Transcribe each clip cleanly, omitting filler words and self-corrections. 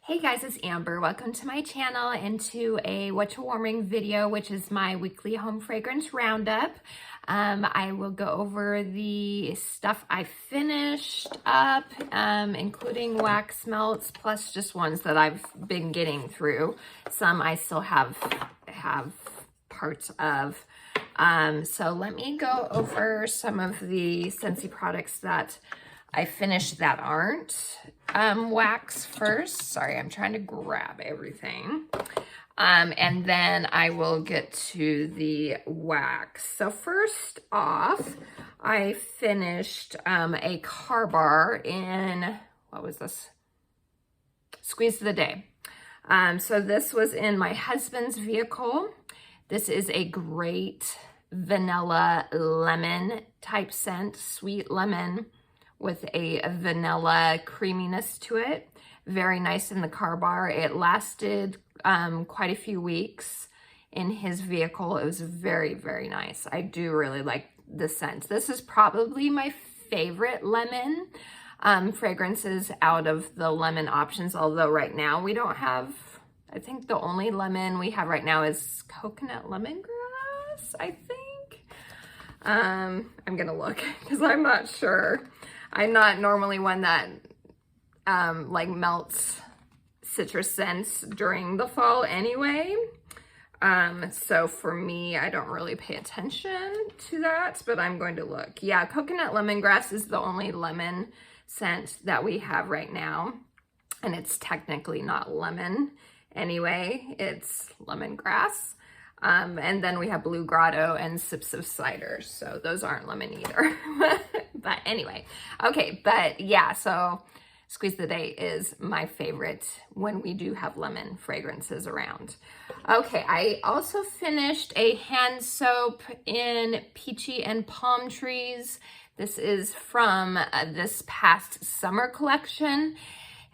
Hey guys, it's Amber. Welcome to my channel and to a Whatcha warming video, which is my weekly home fragrance roundup. I will go over the stuff I finished up, including wax melts, plus just ones that I've been getting through. Some I still have parts of. So let me go over some of the Scentsy products that I finished that aren't wax first. Sorry, I'm trying to grab everything. And then I will get to the wax. So first off, I finished a car bar in, what was this? Squeeze of the Day. So this was in my husband's vehicle. This is a great vanilla lemon type scent, sweet lemon, with a vanilla creaminess to it. Very nice in the car bar. It lasted quite a few weeks in his vehicle. It was very, very nice. I do really like the scent. This is probably my favorite lemon fragrances out of the lemon options, although right now we don't have, I think the only lemon we have right now is coconut lemongrass, I think. I'm gonna look because I'm not sure. I'm not normally one that like melts citrus scents during the fall anyway. So for me, I don't really pay attention to that, but I'm going to look. Yeah, coconut lemongrass is the only lemon scent that we have right now. And it's technically not lemon anyway, it's lemongrass. And then we have Blue Grotto and Sips of Cider. So those aren't lemon either. But anyway, okay, but yeah, so Squeeze of the Day is my favorite when we do have lemon fragrances around. Okay, I also finished a hand soap in Peachy and Palm Trees. This is from this past summer collection.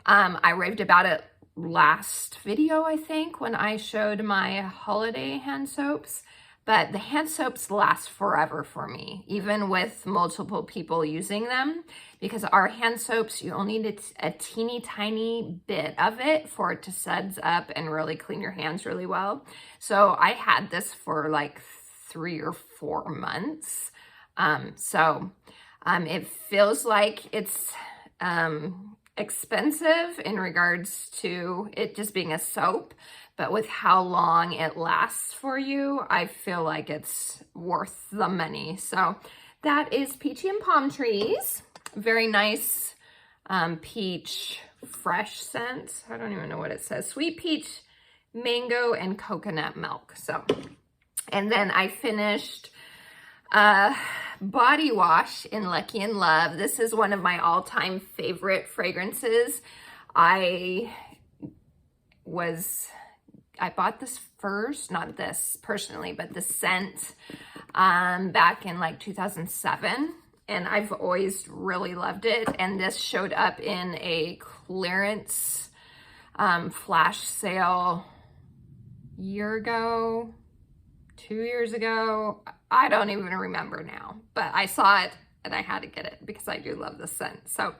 I raved about it last video, I think, when I showed my holiday hand soaps. But the hand soaps last forever for me, even with multiple people using them, because our hand soaps, you only need a teeny tiny bit of it for it to suds up and really clean your hands really well. So I had this for like 3 or 4 months. It feels like it's expensive in regards to it just being a soap, but with how long it lasts for you, I feel like it's worth the money. So that is Peachy and Palm Trees. Very nice peach fresh scent. I don't even know what it says. Sweet peach, mango, and coconut milk. So, and then I finished body wash in Lucky in Love. This is one of my all-time favorite fragrances. I bought this first, not this personally, but the scent back in like 2007, and I've always really loved it. And this showed up in a clearance flash sale year ago, 2 years ago. I don't even remember now, but I saw it and I had to get it because I do love the scent. So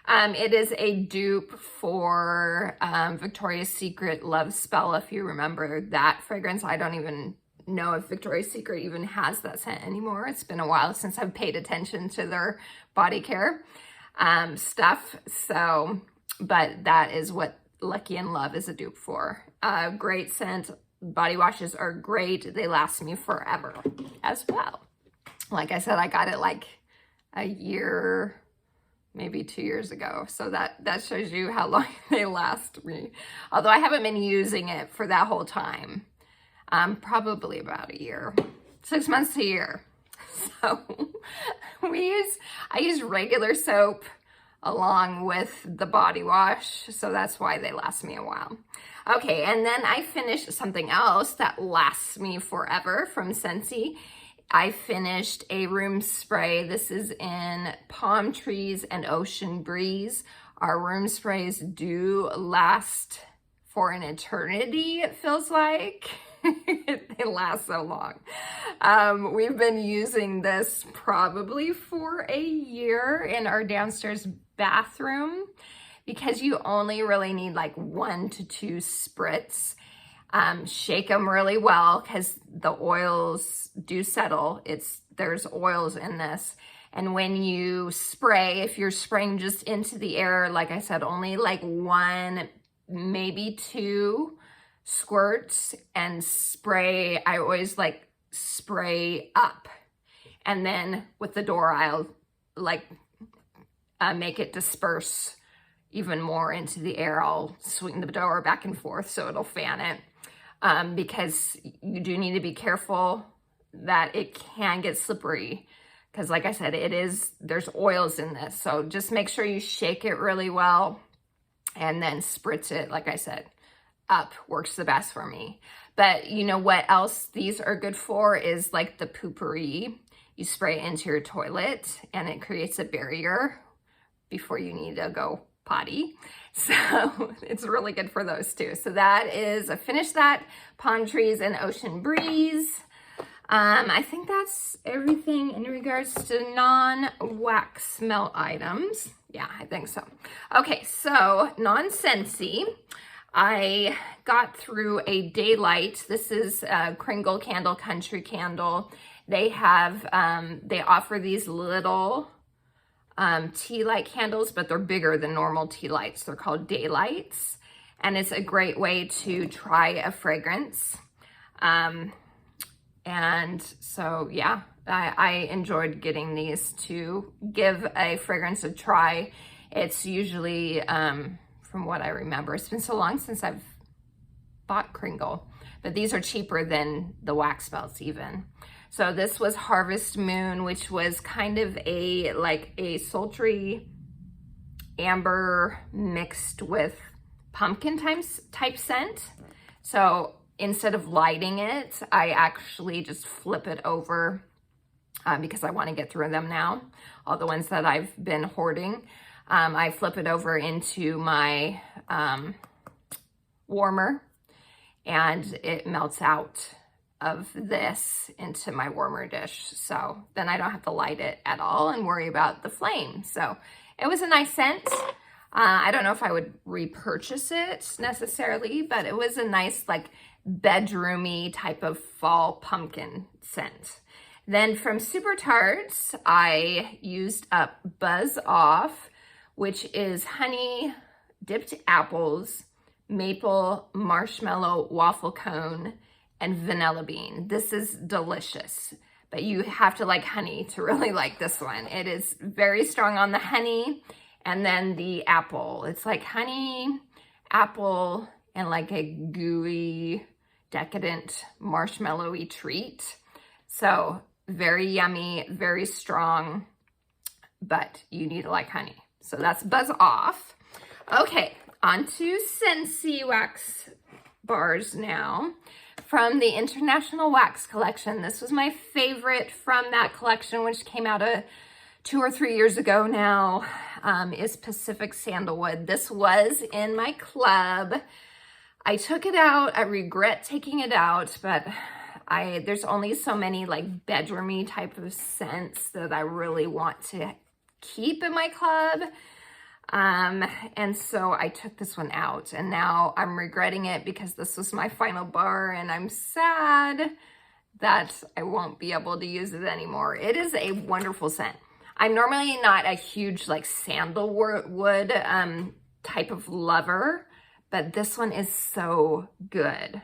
it is a dupe for Victoria's Secret Love Spell, if you remember that fragrance. I don't even know if Victoria's Secret even has that scent anymore. It's been a while since I've paid attention to their body care stuff. So, but that is what Lucky in Love is a dupe for. Great scent. Body washes are great. They last me forever as well. Like I said, I got it like a year, maybe 2 years ago. So that shows you how long they last me. Although I haven't been using it for that whole time. Probably about a year, 6 months to a year. So I use regular soap along with the body wash. So that's why they last me a while. Okay, and then I finished something else that lasts me forever from Scentsy. I finished a room spray. This is in Palm Trees and Ocean Breeze. Our room sprays do last for an eternity, it feels like. They last so long. We've been using this probably for a year in our downstairs bathroom because you only really need like 1 to 2 spritz. Shake them really well because the oils do settle. There's oils in this. And when you spray, if you're spraying just into the air, like I said, only like 1, maybe 2 squirts and spray. I always like spray up. And then with the door, I'll like make it disperse even more into the air. I'll swing the door back and forth so it'll fan it. Because you do need to be careful that it can get slippery. Because like I said, there's oils in this. So just make sure you shake it really well and then spritz it, like I said, up works the best for me. But you know what else these are good for is like the poopery. You spray it into your toilet and it creates a barrier before you need to go potty. So it's really good for those too. So that is, I finished that, Pond Trees and Ocean Breeze. I think that's everything in regards to non-wax melt items. Yeah, I think so. Okay, so non-scentsy. I got through a Daylight. This is a Kringle Candle, Country Candle. They have, they offer these little tea light candles, but they're bigger than normal tea lights. They're called Daylights. And it's a great way to try a fragrance. And so, yeah, I enjoyed getting these to give a fragrance a try. It's usually, from what I remember, it's been so long since I've bought Kringle, but these are cheaper than the wax melts even. So this was Harvest Moon, which was kind of like a sultry amber mixed with pumpkin type scent. So instead of lighting it, I actually just flip it over because I want to get through them now. All the ones that I've been hoarding. I flip it over into my warmer and it melts out of this into my warmer dish. So then I don't have to light it at all and worry about the flame. So it was a nice scent. I don't know if I would repurchase it necessarily, but it was a nice like bedroomy type of fall pumpkin scent. Then from Super Tarts, I used up Buzz Off, which is honey dipped apples, maple marshmallow waffle cone, and vanilla bean. This is delicious, but you have to like honey to really like this one. It is very strong on the honey and then the apple. It's like honey, apple, and like a gooey, decadent, marshmallowy treat. So very yummy, very strong, but you need to like honey. So that's Buzz Off. Okay, on to Scentsy wax bars now. From the International Wax Collection. This was my favorite from that collection, which came out 2 or 3 years ago now, is Pacific Sandalwood. This was in my club. I took it out. I regret taking it out, but there's only so many like bedroomy type of scents that I really want to keep in my club. And so I took this one out and now I'm regretting it because this was my final bar and I'm sad that I won't be able to use it anymore. It is a wonderful scent. I'm normally not a huge like sandalwood type of lover, but this one is so good.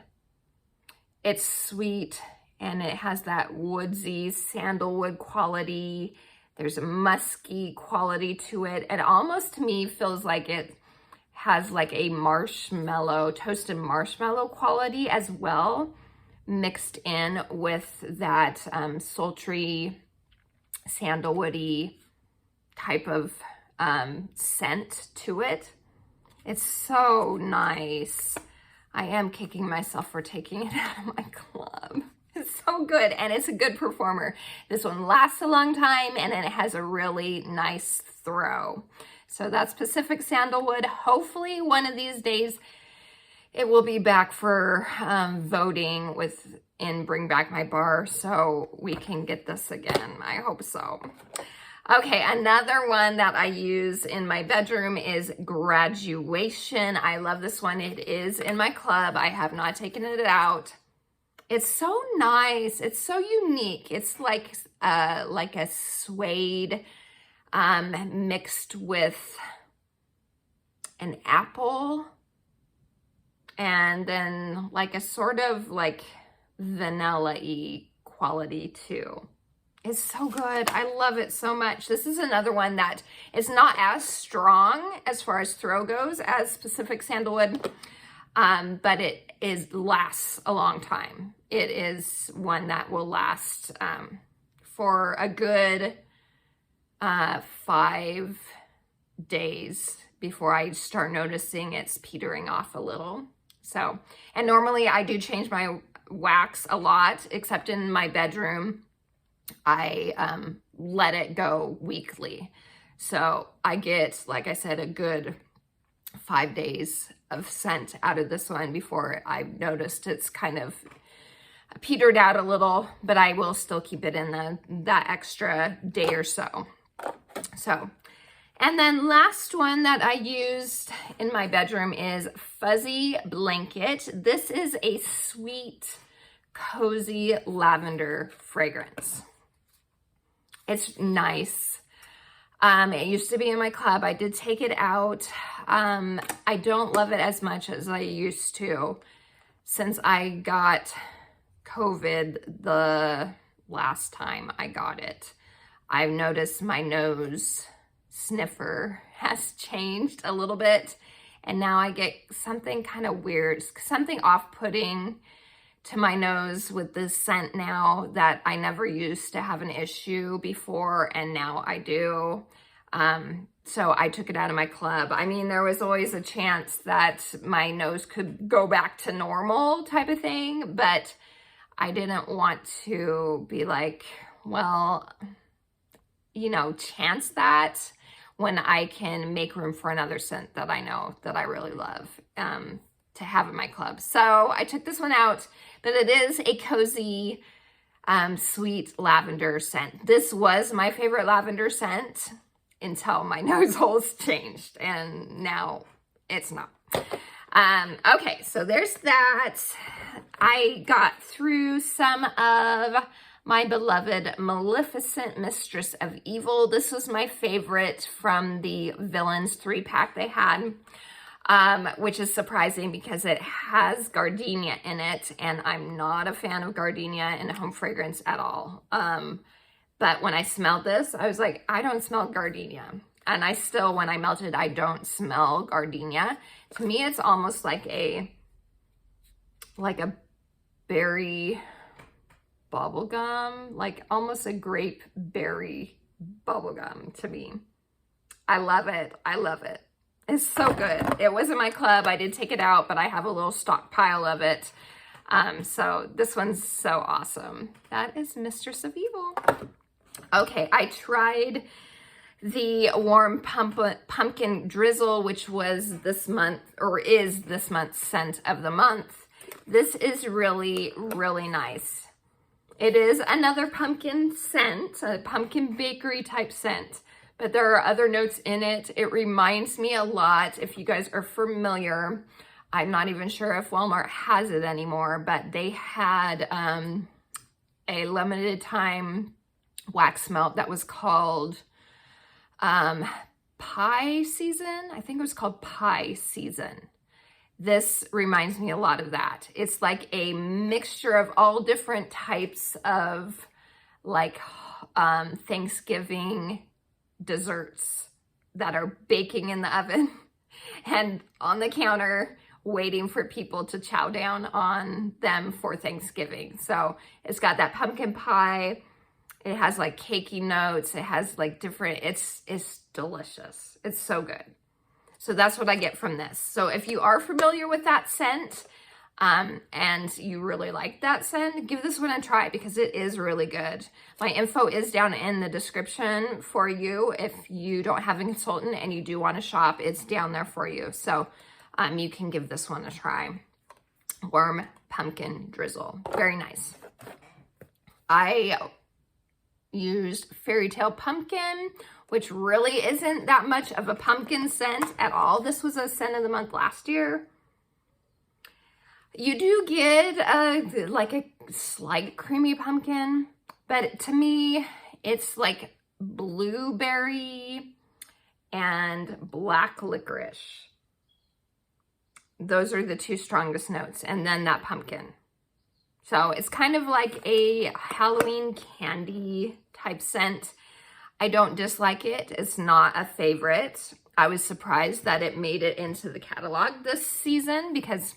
It's sweet and it has that woodsy sandalwood quality. There's a musky quality to it. It almost to me feels like it has like a marshmallow, toasted marshmallow quality as well, mixed in with that sultry, sandalwoody type of scent to it. It's so nice. I am kicking myself for taking it out of my club. It's so good, and it's a good performer. This one lasts a long time, and then it has a really nice throw. So that's Pacific Sandalwood. Hopefully one of these days it will be back for voting in Bring Back My Bar, so we can get this again. I hope so. Okay, another one that I use in my bedroom is Graduation. I love this one. It is in my club. I have not taken it out. It's so nice. It's so unique. It's like a suede mixed with an apple and then like a sort of like vanilla-y quality too. It's so good. I love it so much. This is another one that is not as strong as far as throw goes as Pacific Sandalwood, but it lasts a long time. It is one that will last for a good 5 days before I start noticing it's petering off a little. So, and normally I do change my wax a lot, except in my bedroom. I let it go weekly. So I get, like I said, a good 5 days of scent out of this one before I've noticed it's kind of petered out a little, but I will still keep it in that extra day or so. And then last one that I used in my bedroom is Fuzzy Blanket. This is a sweet, cozy lavender fragrance. It's nice. It used to be in my club. I did take it out. I don't love it as much as I used to since I got COVID the last time I got it. I've noticed my nose sniffer has changed a little bit, and now I get something kind of weird, something off-putting to my nose with this scent now that I never used to have an issue before, and now I do. So I took it out of my club. I mean, there was always a chance that my nose could go back to normal type of thing, but I didn't want to be like, well, you know, chance that when I can make room for another scent that I know that I really love to have in my club. So I took this one out, but it is a cozy, sweet lavender scent. This was my favorite lavender scent until my nose holes changed, and now it's not. Okay, so there's that. I got through some of my beloved Maleficent, Mistress of Evil. This was my favorite from the Villains 3-pack they had, which is surprising because it has gardenia in it, and I'm not a fan of gardenia in home fragrance at all. But when I smelled this, I was like, I don't smell gardenia. And I still, when I melt it, I don't smell gardenia. To me, it's almost like a berry bubblegum, like almost a grape berry bubblegum to me. I love it. I love it. It's so good. It was in my club. I did take it out, but I have a little stockpile of it. So this one's so awesome. That is Mistress of Evil. Okay, I tried the warm pumpkin drizzle, which was this month, or is this month's scent of the month. This is really, really nice. It is another pumpkin scent, a pumpkin bakery type scent, but there are other notes in it. It reminds me a lot, if you guys are familiar, I'm not even sure if Walmart has it anymore, but they had a limited time wax melt that was called Pie Season. I think it was called Pie Season. This reminds me a lot of that. It's like a mixture of all different types of like Thanksgiving desserts that are baking in the oven and on the counter waiting for people to chow down on them for Thanksgiving. So it's got that pumpkin pie. It has like cakey notes. It has like different, it's delicious. It's so good. So that's what I get from this. So if you are familiar with that scent and you really like that scent, give this one a try because it is really good. My info is down in the description for you. If you don't have a consultant and you do want to shop, it's down there for you. So you can give this one a try. Warm pumpkin drizzle. Very nice. I used Fairy Tale Pumpkin, which really isn't that much of a pumpkin scent at all. This was a scent of the month last year. You do get like a slight creamy pumpkin, but to me, it's like blueberry and black licorice. Those are the two strongest notes, and then that pumpkin. So it's kind of like a Halloween candy type scent. I don't dislike it. It's not a favorite. I was surprised that it made it into the catalog this season because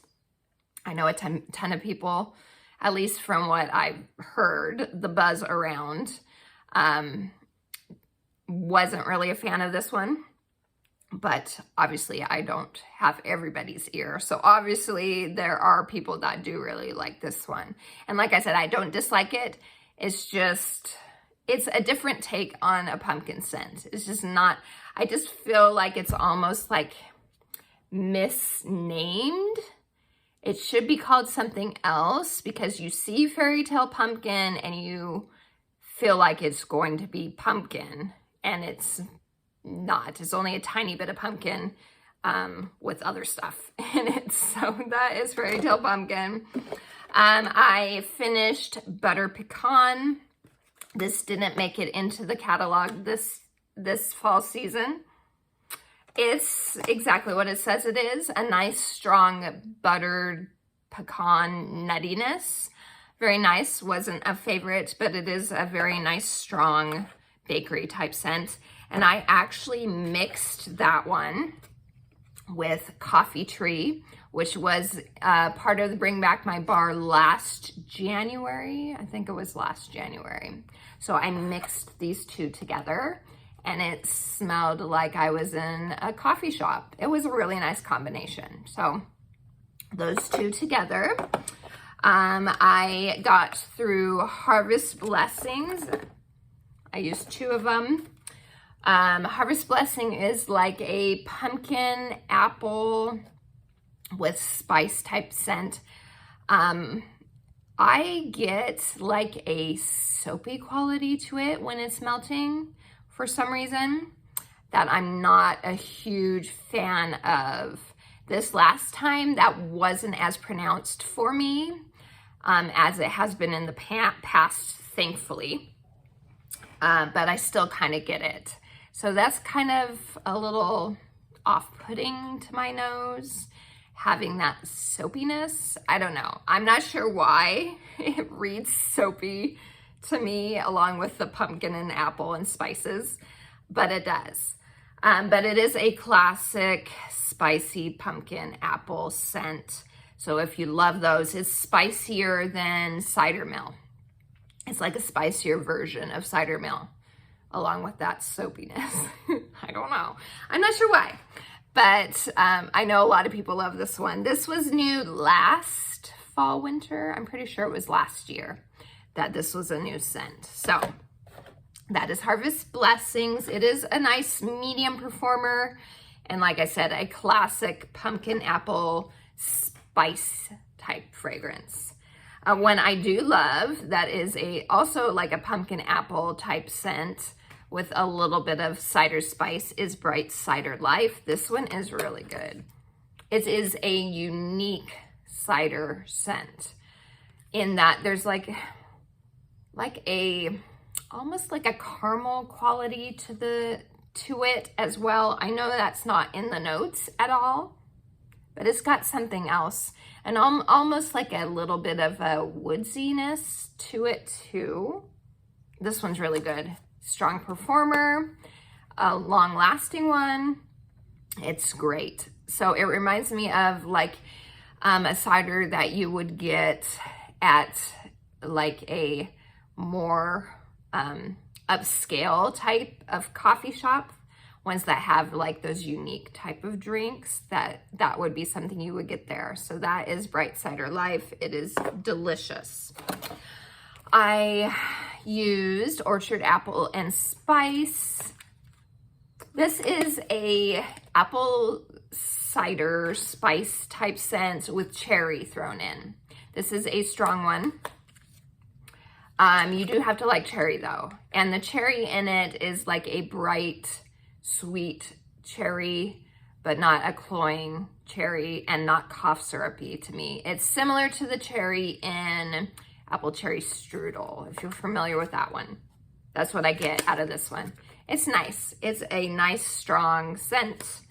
I know a ton of people, at least from what I've heard, the buzz around, wasn't really a fan of this one. But obviously I don't have everybody's ear. So obviously there are people that do really like this one. And like I said, I don't dislike it. It's just, it's a different take on a pumpkin scent. It's just not, I just feel like it's almost like misnamed. It should be called something else because you see Fairy Tale Pumpkin and you feel like it's going to be pumpkin, and it's not. It's only a tiny bit of pumpkin with other stuff in it. So that is Fairy Tale Pumpkin. I finished Butter Pecan. This didn't make it into the catalog this fall season. It's exactly what it says it is. A nice, strong buttered pecan nuttiness. Very nice. Wasn't a favorite, but it is a very nice, strong bakery type scent. And I actually mixed that one with Coffee Tree, which was part of the Bring Back My Bar last January. I think it was last January. So I mixed these two together, and it smelled like I was in a coffee shop. It was a really nice combination. So those two together. I got through Harvest Blessings. I used 2 of them. Harvest Blessing is like a pumpkin apple with spice type scent. I get like a soapy quality to it when it's melting for some reason that I'm not a huge fan of. This last time that wasn't as pronounced for me as it has been in the past, thankfully. But I still kind of get it. So that's kind of a little off-putting to my nose, having that soapiness. I don't know. I'm not sure why it reads soapy to me along with the pumpkin and apple and spices, but it does. But it is a classic spicy pumpkin apple scent. So if you love those, it's spicier than cider mill. It's like a spicier version of cider mill, along with that soapiness. I don't know. I'm not sure why, but I know a lot of people love this one. This was new last fall, winter. I'm pretty sure it was last year that this was a new scent. So that is Harvest Blessings. It is a nice medium performer. And like I said, a classic pumpkin apple spice type fragrance. One I do love that is also like a pumpkin apple type scent with a little bit of cider spice is Bright Cider Life. This one is really good. It is a unique cider scent in that there's like a almost like a caramel quality to it as well. I know that's not in the notes at all, but it's got something else, and almost like a little bit of a woodsiness to it too. This one's really good. Strong performer, a long-lasting one. It's great. So it reminds me of like a cider that you would get at like a more upscale type of coffee shop, ones that have like those unique type of drinks, that would be something you would get there. So that is Bright Cider Life. It is delicious. I used Orchard Apple and Spice. This is a apple cider spice type scent with cherry thrown in. This is a strong one. You do have to like cherry though. And the cherry in it is like a bright, sweet cherry, but not a cloying cherry and not cough syrupy to me. It's similar to the cherry in apple cherry strudel, if you're familiar with that one. That's what I get out of this one. It's nice. It's a nice, strong scent.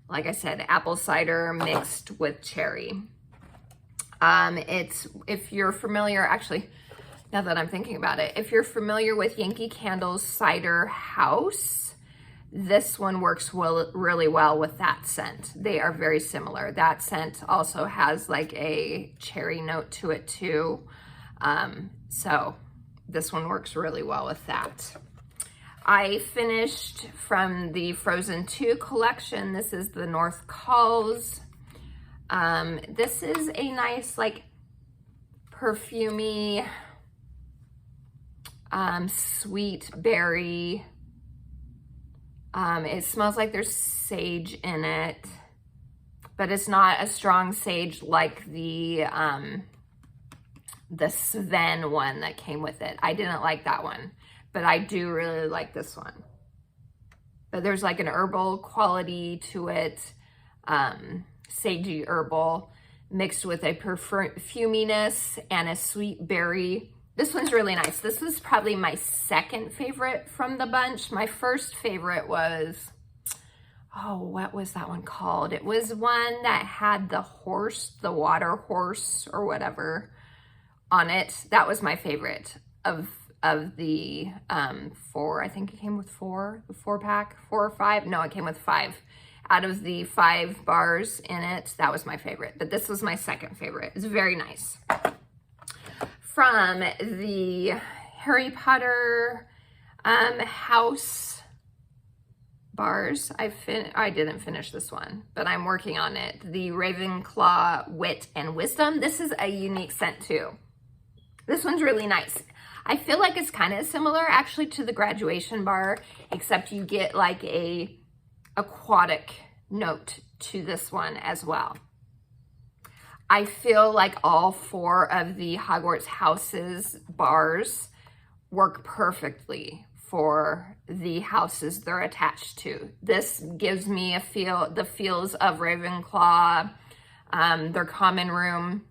Like I said, apple cider mixed with cherry. If you're familiar, actually, now that I'm thinking about it, if you're familiar with Yankee Candle's Cider House, this one works really well with that scent. They are very similar. That scent also has like a cherry note to it too. So this one works really well with that. I finished from the Frozen 2 collection. This is the North Calls. This is a nice, like, perfumey, sweet berry. It smells like there's sage in it, but it's not a strong sage like the Sven one that came with it. I didn't like that one, but I do really like this one. But there's like an herbal quality to it, sagey herbal, mixed with a perfuminess and a sweet berry. This one's really nice. This was probably my second favorite from the bunch. My first favorite was, oh, what was that one called? It was one that had the horse, the water horse or whatever on it. That was my favorite of the 4. I think it came with 4, the 4-pack, 4 or 5. No, it came with 5. Out of the 5 bars in it, that was my favorite. But this was my second favorite. It's very nice. From the Harry Potter house bars, I didn't finish this one, but I'm working on it. The Ravenclaw Wit and Wisdom. This is a unique scent too. This one's really nice. I feel like it's kind of similar actually to the Graduation bar, except you get like a aquatic note to this one as well. I feel like all 4 of the Hogwarts houses bars work perfectly for the houses they're attached to. This gives me the feels of Ravenclaw, their common room,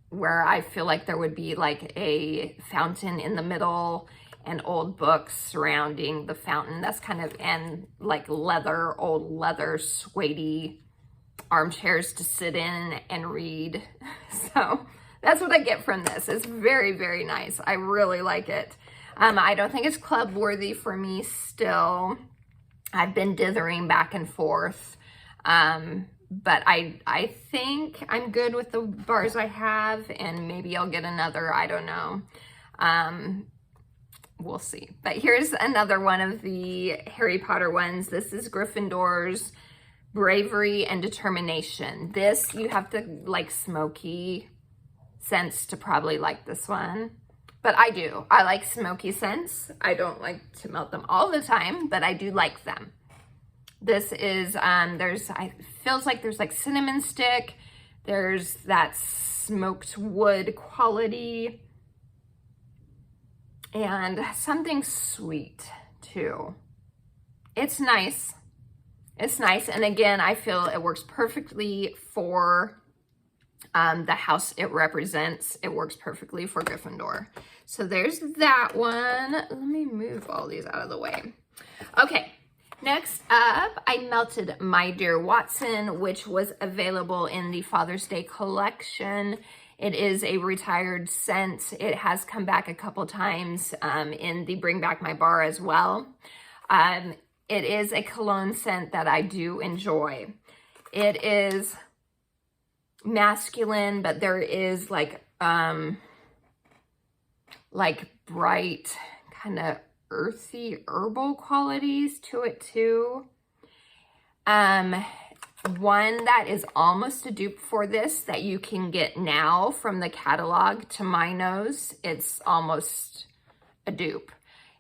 where I feel like there would be like a fountain in the middle and old books surrounding the fountain. That's kind of, and like old leather, suede-y armchairs to sit in and read. So that's what I get from this. It's very, very nice. I really like it. I don't think it's club worthy for me still. I've been dithering back and forth. But I think I'm good with the bars I have, and maybe I'll get another, I don't know. We'll see. But here's another one of the Harry Potter ones. This is Gryffindor's Bravery and Determination. This, you have to like smoky scents to probably like this one. But I do. I like smoky scents. I don't like to melt them all the time, but I do like them. This is, feels like there's like cinnamon stick. There's that smoked wood quality. And something sweet too. It's nice. It's nice. And again, I feel it works perfectly for the house it represents. It works perfectly for Gryffindor. So there's that one. Let me move all these out of the way. Okay. Next up, I melted My Dear Watson, which was available in the Father's Day collection. It is a retired scent. It has come back a couple times in the Bring Back My Bar as well. It is a cologne scent that I do enjoy. It is masculine, but there is like bright kind of earthy herbal qualities to it too. One that is almost a dupe for this that you can get now from the catalog, to my nose, it's almost a dupe,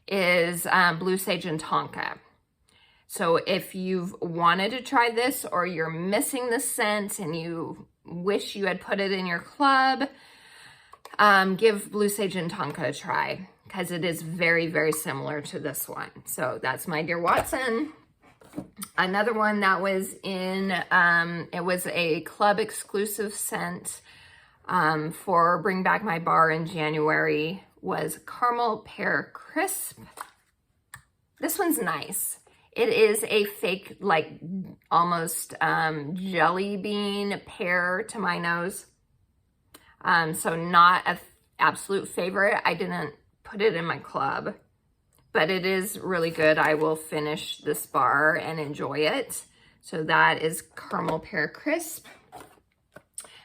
is Blue Sage and Tonka. So if you've wanted to try this, or you're missing the scent and you wish you had put it in your club, give Blue Sage and Tonka a try, because it is very, very similar to this one. So that's my Dear Watson. Another one that was in, it was a club exclusive scent for Bring Back My Bar in January, was Caramel Pear Crisp. This one's nice. It is a fake, like almost jelly bean pear to my nose. So not an absolute favorite. I didn't put it in my club, but it is really good. I will finish this bar and enjoy it. So that is Caramel Pear Crisp.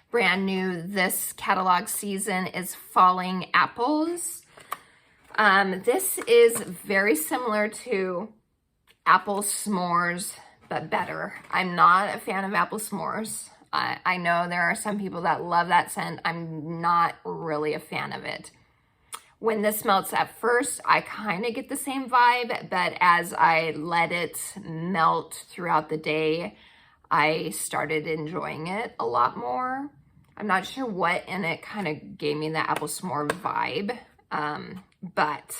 Brand new this catalog season is Falling Apples. This is very similar to apple s'mores, but better. I'm not a fan of apple s'mores. I know there are some people that love that scent. I'm not really a fan of it. When this melts at first, I kind of get the same vibe, but as I let it melt throughout the day, I started enjoying it a lot more. I'm not sure what in it kind of gave me the apple s'more vibe, but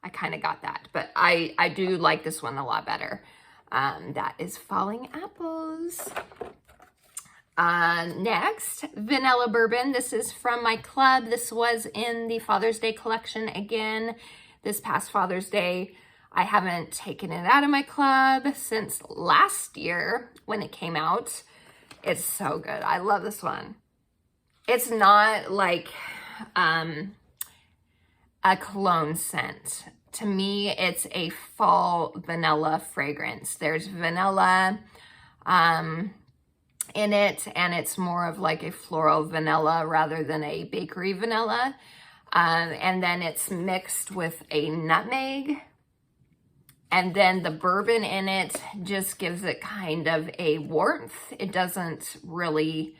I kind of got that. But I do like this one a lot better. That is Falling Apples. Next, Vanilla Bourbon. This is from my club. This was in the Father's Day collection again this past Father's Day. I haven't taken it out of my club since last year when it came out. It's so good. I love this one. It's not like a cologne scent. To me, it's a fall vanilla fragrance. There's vanilla in it, and it's more of like a floral vanilla rather than a bakery vanilla. And then it's mixed with a nutmeg. And then the bourbon in it just gives it kind of a warmth. It doesn't really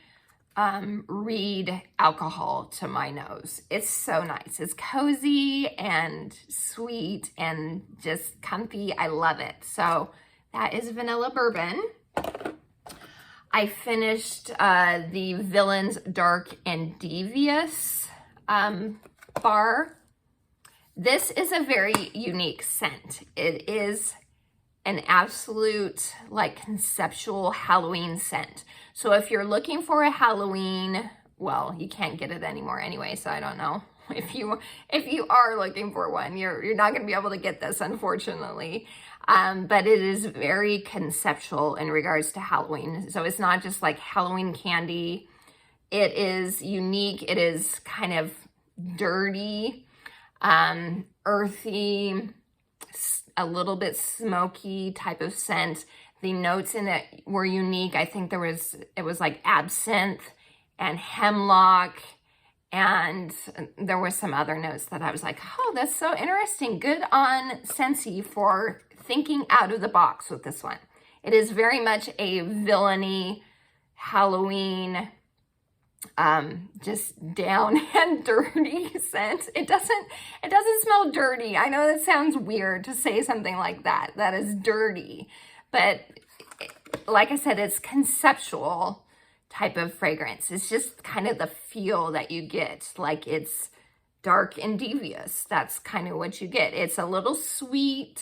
read alcohol to my nose. It's so nice. It's cozy and sweet and just comfy. I love it. So that is Vanilla Bourbon. I finished the Villains Dark and Devious bar. This is a very unique scent. It is an absolute like conceptual Halloween scent. So if you're looking for a Halloween, well, you can't get it anymore anyway, so I don't know. If you are looking for one, you're not gonna be able to get this, unfortunately. But it is very conceptual in regards to Halloween. So it's not just like Halloween candy. It is unique. It is kind of dirty, earthy, a little bit smoky type of scent. The notes in it were unique. I think it was like absinthe and hemlock, and there were some other notes that I was like, oh, that's so interesting. Good on Scentsy for thinking out of the box with this one. It is very much a villainy Halloween, just down and dirty scent. It doesn't smell dirty. I know that sounds weird to say something like that. That is dirty. But like I said, it's conceptual type of fragrance. It's just kind of the feel that you get. Like it's dark and devious. That's kind of what you get. It's a little sweet.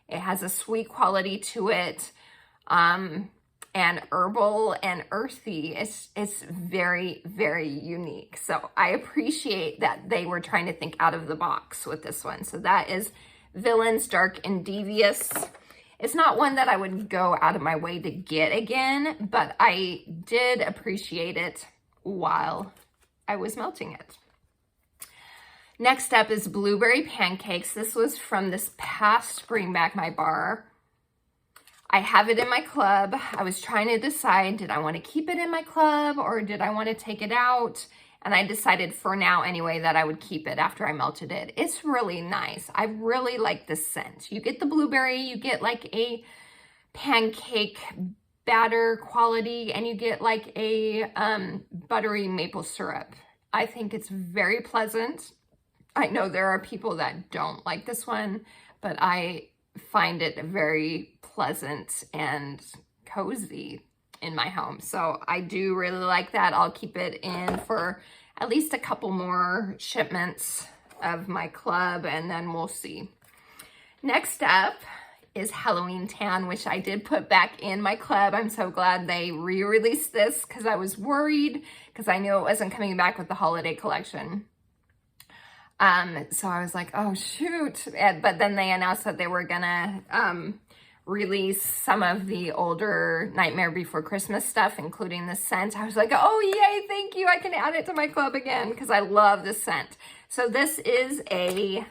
It has a sweet quality to it. And herbal and earthy. It's very, very unique. So I appreciate that they were trying to think out of the box with this one. So that is Villains Dark and Devious. It's not one that I would go out of my way to get again, but I did appreciate it while I was melting it. Next up is Blueberry Pancakes. This was from this past Bring Back My Bar. I have it in my club. I was trying to decide, did I want to keep it in my club or did I want to take it out? And I decided for now anyway that I would keep it after I melted it. It's really nice. I really like this scent. You get the blueberry, you get like a pancake batter quality, and you get like a buttery maple syrup. I think it's very pleasant. I know there are people that don't like this one, but I find it very pleasant and cozy in my home. So I do really like that. I'll keep it in for at least a couple more shipments of my club, and then we'll see. Next up is Halloween Tan, which I did put back in my club. I'm so glad they re-released this because I was worried because I knew it wasn't coming back with the holiday collection. So I was like, oh shoot. But then they announced that they were gonna release some of the older Nightmare Before Christmas stuff, including the scent. I was like, oh yay, thank you. I can add it to my club again because I love this scent. So this is a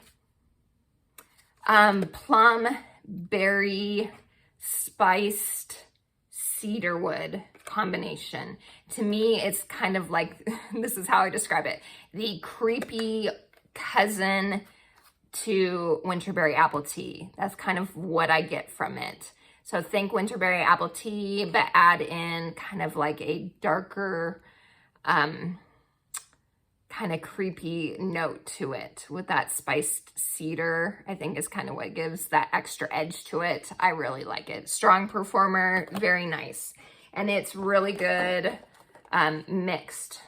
plum berry spiced cedarwood combination. To me, it's kind of like, this is how I describe it, the creepy cousin to winterberry apple tea. That's kind of what I get from it. So think winterberry apple tea, but add in kind of like a darker, kind of creepy note to it with that spiced cedar. I think is kind of what gives that extra edge to it. I really like it. Strong performer, very nice. And it's really good mixed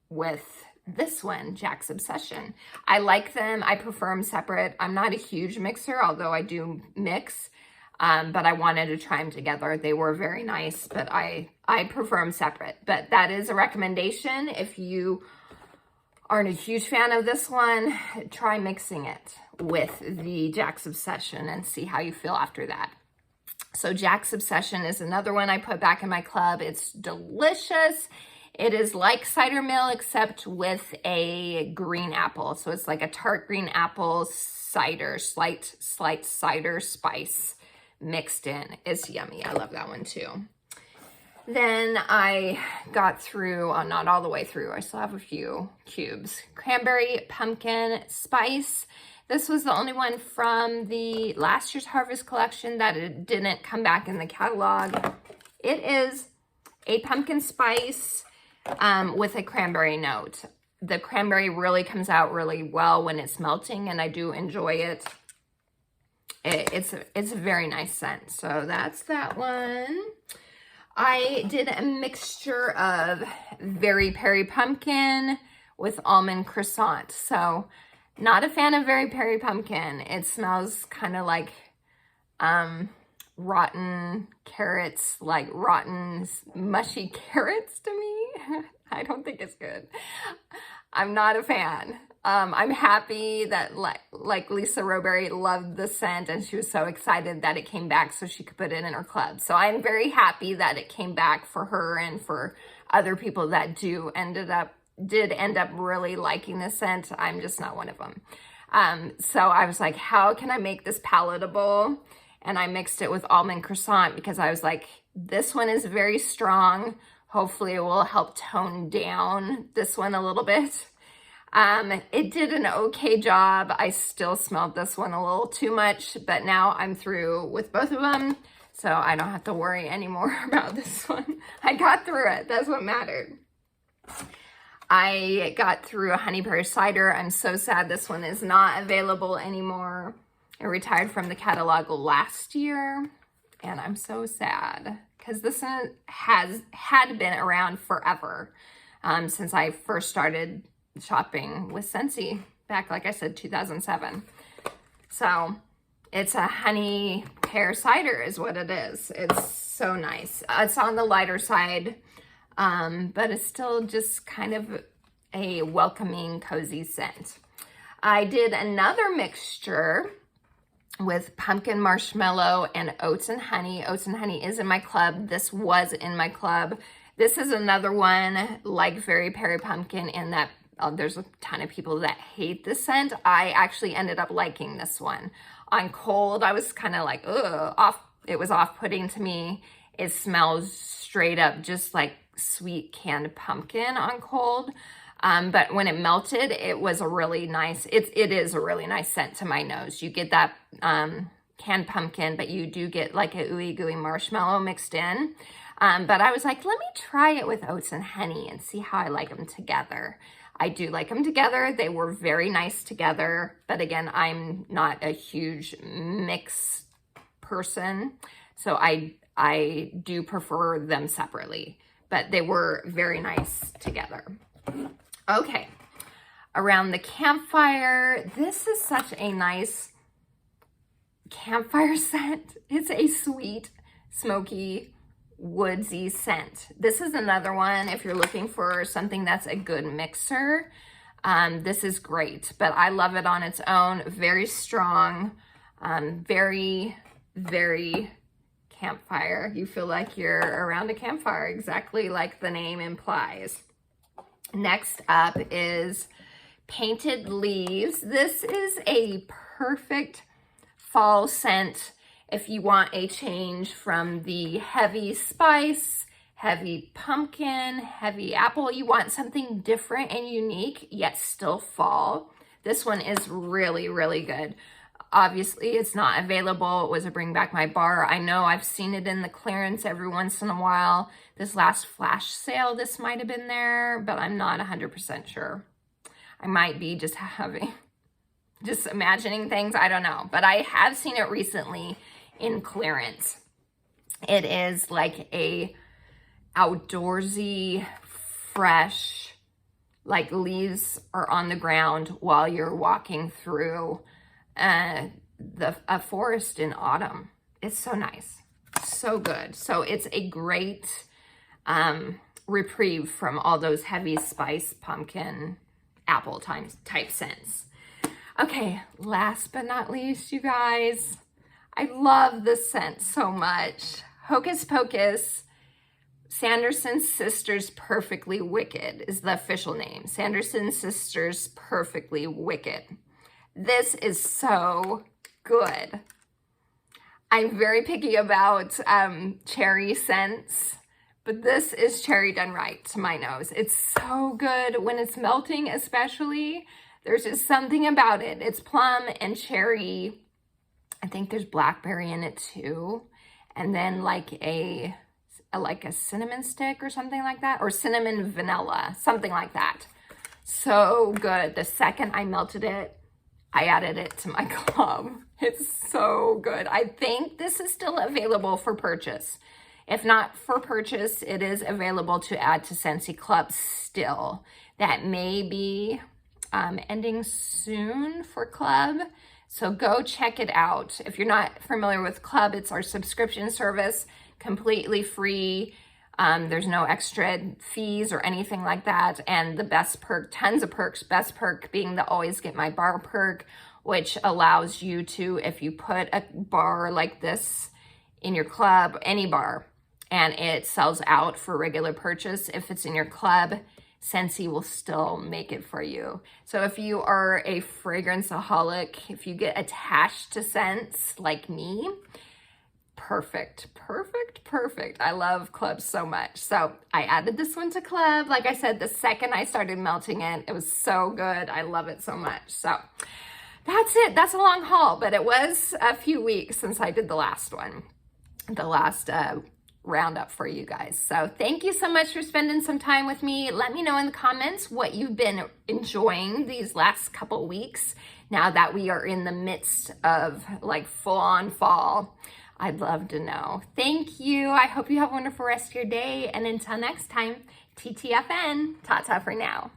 with this one, Jack's Obsession. I like them. I prefer them separate. I'm not a huge mixer, although I do mix, but I wanted to try them together. They were very nice, but I prefer them separate. But that is a recommendation. If you aren't a huge fan of this one, try mixing it with the Jack's Obsession and see how you feel after that. So Jack's Obsession is another one I put back in my club. It's delicious. It is like cider mill, except with a green apple. So it's like a tart green apple cider, slight cider spice mixed in. It's yummy. I love that one too. Then I got through, not all the way through, I still have a few cubes. Cranberry pumpkin spice. This was the only one from the last year's harvest collection that it didn't come back in the catalog. It is a pumpkin spice with a cranberry note. The cranberry really comes out really well when it's melting, and I do enjoy it. It's a very nice scent. So that's that one. I did a mixture of Very Peri Pumpkin with Almond Croissant. So not a fan of Very Peri Pumpkin. It smells kind of like rotten carrots, like rotten mushy carrots to me. I don't think it's good. I'm not a fan. I'm happy that like Lisa Roberry loved the scent and she was so excited that it came back so she could put it in her club. So I'm very happy that it came back for her and for other people that did end up really liking the scent. I'm just not one of them. So I was like, how can I make this palatable? And I mixed it with Almond Croissant because I was like, this one is very strong. Hopefully it will help tone down this one a little bit. It did an okay job. I still smelled this one a little too much, but now I'm through with both of them, so I don't have to worry anymore about this one. I got through it. That's what mattered. I got through a Honey Pear Cider. I'm so sad this one is not available anymore. It retired from the catalog last year, and I'm so sad because this one had been around forever since I first started shopping with Scentsy back, like I said, 2007. So it's a honey pear cider is what it is. It's so nice. It's on the lighter side, but it's still just kind of a welcoming, cozy scent. I did another mixture with pumpkin marshmallow and oats and honey. Oats and honey is in my club. This was in my club. This is another one like Very Peri Pumpkin in that there's a ton of people that hate this scent. I actually ended up liking this one. On cold, I was kind of like, ugh, it was off-putting to me. It smells straight up just like sweet canned pumpkin on cold. But when it melted, it was a really nice, it is a really nice scent to my nose. You get that canned pumpkin, but you do get like a ooey gooey marshmallow mixed in. But I was like, let me try it with oats and honey and see how I like them together. I do like them together. They were very nice together. But again, I'm not a huge mix person. So I do prefer them separately. But they were very nice together. Okay, around the campfire. This is such a nice campfire scent. It's a sweet, smoky, woodsy scent. This is another one if you're looking for something that's a good mixer. This is great, but I love it on its own. Very strong, very, very campfire. You feel like you're around a campfire, exactly like the name implies. Next up is Painted Leaves. This is a perfect fall scent if you want a change from the heavy spice, heavy pumpkin, heavy apple. You want something different and unique, yet still fall. This one is really, really good. Obviously, it's not available. It was a Bring Back My Bar. I know I've seen it in the clearance every once in a while. This last flash sale, this might have been there, but I'm not 100% sure. I might be just imagining things. I don't know, but I have seen it recently in clearance. It is like a outdoorsy, fresh, like leaves are on the ground while you're walking through a forest in autumn. It's so nice, so good. So it's a great reprieve from all those heavy spice, pumpkin, apple type scents. Okay, last but not least, you guys, I love this scent so much. Hocus Pocus, Sanderson Sisters Perfectly Wicked is the official name. Sanderson Sisters Perfectly Wicked. This is so good. I'm very picky about cherry scents, but this is cherry done right to my nose. It's so good when it's melting, especially. There's just something about it. It's plum and cherry. I think there's blackberry in it too. And then like a cinnamon stick or something like that, or cinnamon vanilla, something like that. So good. The second I melted it, I added it to my club. It's so good. I think this is still available for purchase. If not for purchase, it is available to add to Scentsy Club still. That may be ending soon for Club. So go check it out. If you're not familiar with Club, it's our subscription service, completely free. There's no extra fees or anything like that. And the best perk, tons of perks, best perk being the Always Get My Bar perk, which allows you to, if you put a bar like this in your club, any bar, and it sells out for regular purchase, if it's in your club, Scentsy will still make it for you. So if you are a fragranceaholic, if you get attached to scents like me, perfect, perfect, perfect. I love Club so much. So I added this one to Club. Like I said, the second I started melting it, it was so good. I love it so much. So that's it. That's a long haul, but it was a few weeks since I did the last one, the last roundup for you guys. So thank you so much for spending some time with me. Let me know in the comments what you've been enjoying these last couple weeks now that we are in the midst of like full-on fall. I'd love to know. Thank you. I hope you have a wonderful rest of your day. And until next time, TTFN. Ta-ta for now.